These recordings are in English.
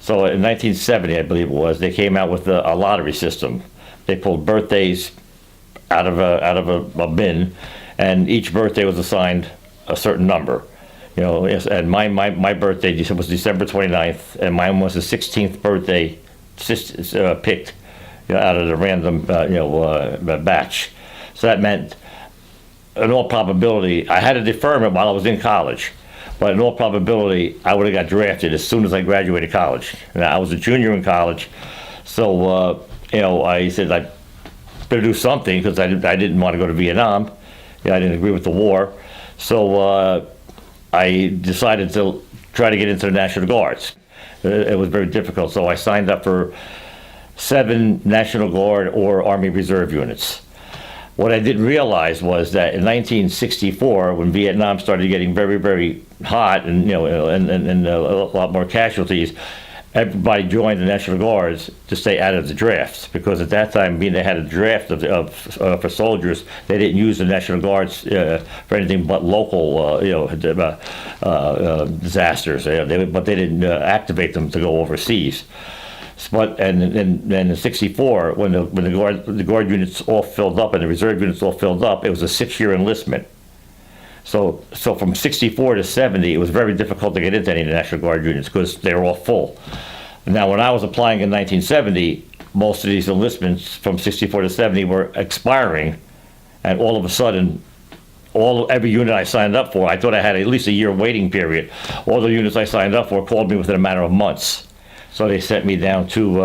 So in 1970, I believe it was, they came out with a lottery system. They pulled birthdays out of a bin, and each birthday was assigned a certain number. Yes, and my birthday was December 29th, and mine was the 16th birthday picked out of the random batch. So that meant, in all probability, I had a deferment while I was in college. But in all probability, I would have got drafted as soon as I graduated college. And I was a junior in college, so I said I better do something because I didn't want to go to Vietnam. I didn't agree with the war, so I decided to try to get into the National Guards. It was very difficult, so I signed up for 7 National Guard or Army Reserve units. What I didn't realize was that in 1964, when Vietnam started getting very, very hot and a lot more casualties, everybody joined the National Guards to stay out of the drafts, because at that time, being they had a draft for soldiers, they didn't use the National Guards for anything but local disasters. But they didn't activate them to go overseas. But and in '64, when the guard units all filled up and the reserve units all filled up, it was a 6-year enlistment. So from '64 to '70, it was very difficult to get into any of the National Guard units because they were all full. Now, when I was applying in 1970, most of these enlistments from '64 to '70 were expiring, and all of a sudden, every unit I signed up for, I thought I had at least a year waiting period. All the units I signed up for called me within a matter of months. So they sent me down to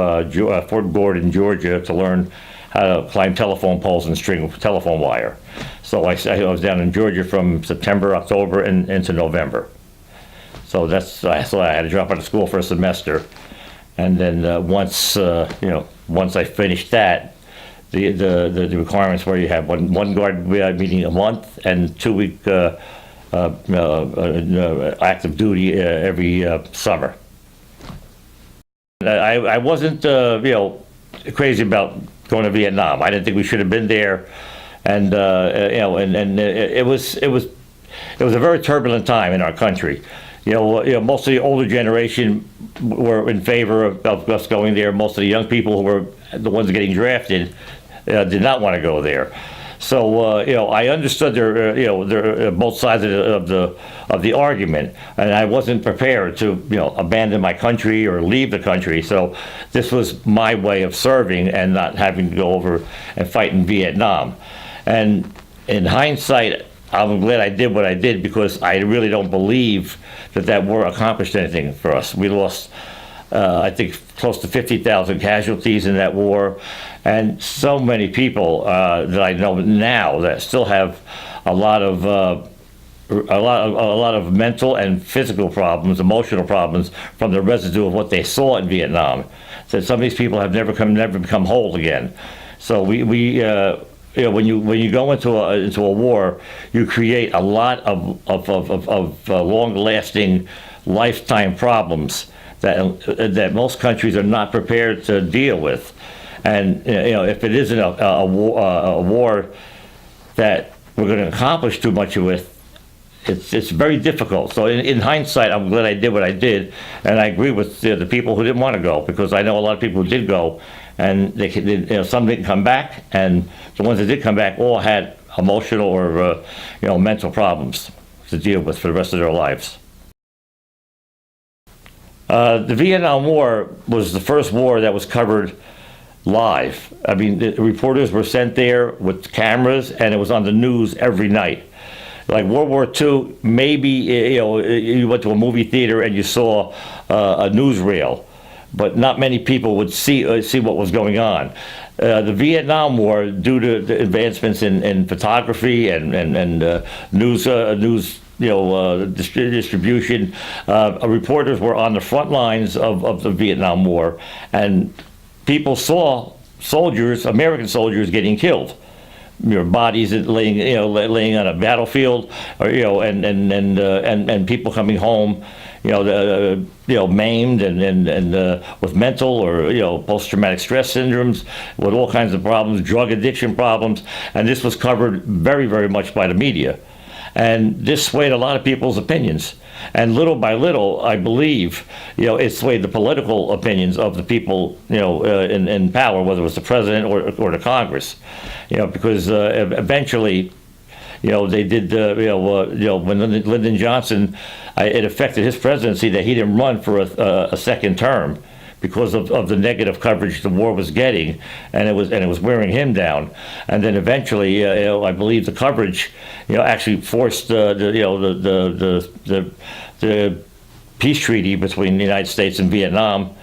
Fort Gordon, Georgia, to learn how to climb telephone poles and string telephone wire. So I was down in Georgia from September, October, and into November. So I had to drop out of school for a semester, and then once I finished that, the requirements were you have one guard meeting a month and 2-week active duty every summer. I wasn't, crazy about going to Vietnam. I didn't think we should have been there, and it was a very turbulent time in our country. Most of the older generation were in favor of us going there. Most of the young people who were the ones getting drafted did not want to go there. So I understood their both sides of the argument, and I wasn't prepared to abandon my country or leave the country. So this was my way of serving and not having to go over and fight in Vietnam. And in hindsight, I'm glad I did what I did, because I really don't believe that war accomplished anything for us. We lost, I think, close to 50,000 casualties in that war, and so many people that I know now that still have a lot of mental and physical problems, emotional problems from the residue of what they saw in Vietnam. So some of these people have never become whole again. So when you go into a war, you create a lot of long-lasting, lifetime problems that most countries are not prepared to deal with. And if it isn't a war that we're going to accomplish too much with, it's very difficult. So in hindsight, I'm glad I did what I did, and I agree with the people who didn't want to go, because I know a lot of people who did go, and some didn't come back, and the ones that did come back all had emotional or mental problems to deal with for the rest of their lives. The Vietnam War was the first war that was covered live. I mean, the reporters were sent there with cameras, and it was on the news every night. Like World War II, maybe you went to a movie theater and you saw a newsreel, but not many people would see what was going on. The Vietnam War, due to the advancements in photography and news distribution, reporters were on the front lines of the Vietnam War, and people saw soldiers, American soldiers, getting killed. Bodies laying on a battlefield, or and people coming home, maimed and with mental or post-traumatic stress syndromes, with all kinds of problems, drug addiction problems, and this was covered very, very much by the media. And this swayed a lot of people's opinions. And little by little, I believe, it swayed the political opinions of the people, in power, whether it was the president or the Congress, because eventually, they did, when Lyndon Johnson, it affected his presidency that he didn't run for a second term because of the negative coverage the war was getting, and it was wearing him down. And then eventually, I believe the coverage, actually forced the peace treaty between the United States and Vietnam,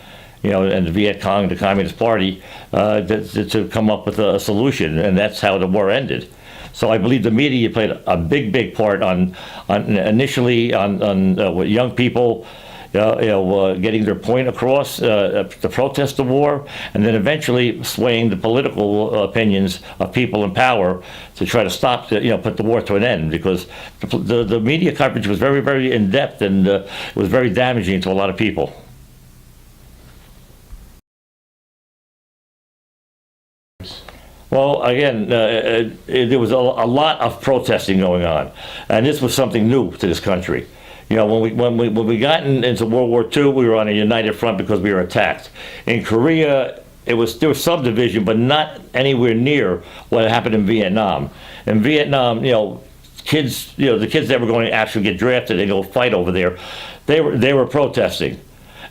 and the Viet Cong, the Communist Party, to come up with a solution, and that's how the war ended. So I believe the media played a big part on initially on with young people, getting their point across to protest the war, and then eventually swaying the political opinions of people in power to try to stop, put the war to an end, because the media coverage was very in depth, and it was very damaging to a lot of people. Well, again, there was a lot of protesting going on, and this was something new to this country. When we got into World War II, we were on a united front because we were attacked. In Korea, there was some division, but not anywhere near what happened in Vietnam. In Vietnam, the kids that were going to actually get drafted and go fight over there, they were protesting.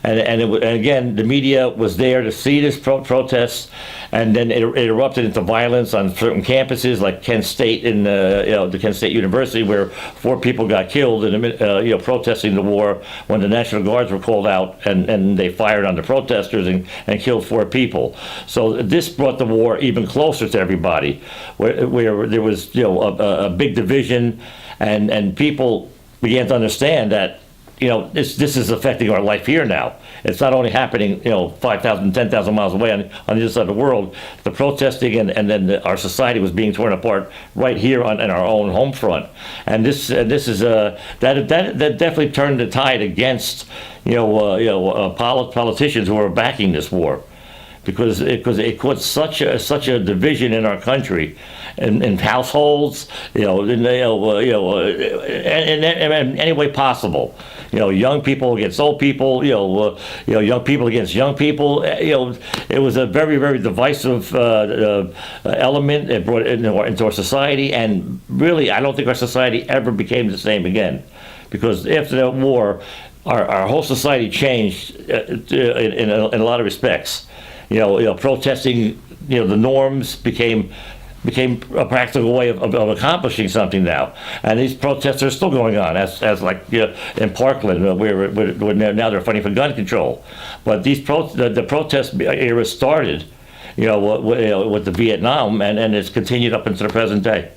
And again, the media was there to see this protests, and then it erupted into violence on certain campuses, like Kent State the Kent State University, where 4 people got killed in protesting the war when the National Guards were called out, and they fired on the protesters and killed 4 people. So this brought the war even closer to everybody, where there was a big division, and people began to understand that this is affecting our life here now. It's not only happening, 5,000, 10,000 miles away on the other side of the world. The protesting and then our society was being torn apart right here in our own home front. And this is that definitely turned the tide against politicians who are backing this war, because it caused such a division in our country, in households, in any way possible. Young people against old people, young people against young people. It was a very divisive element. It brought it into our society, and really, I don't think our society ever became the same again, because after that war, our whole society changed in a lot of respects. Protesting, the norms became a practical way of accomplishing something now. And these protests are still going on, as like in Parkland, where now they're fighting for gun control. But the protest era started, with the Vietnam, and it's continued up into the present day.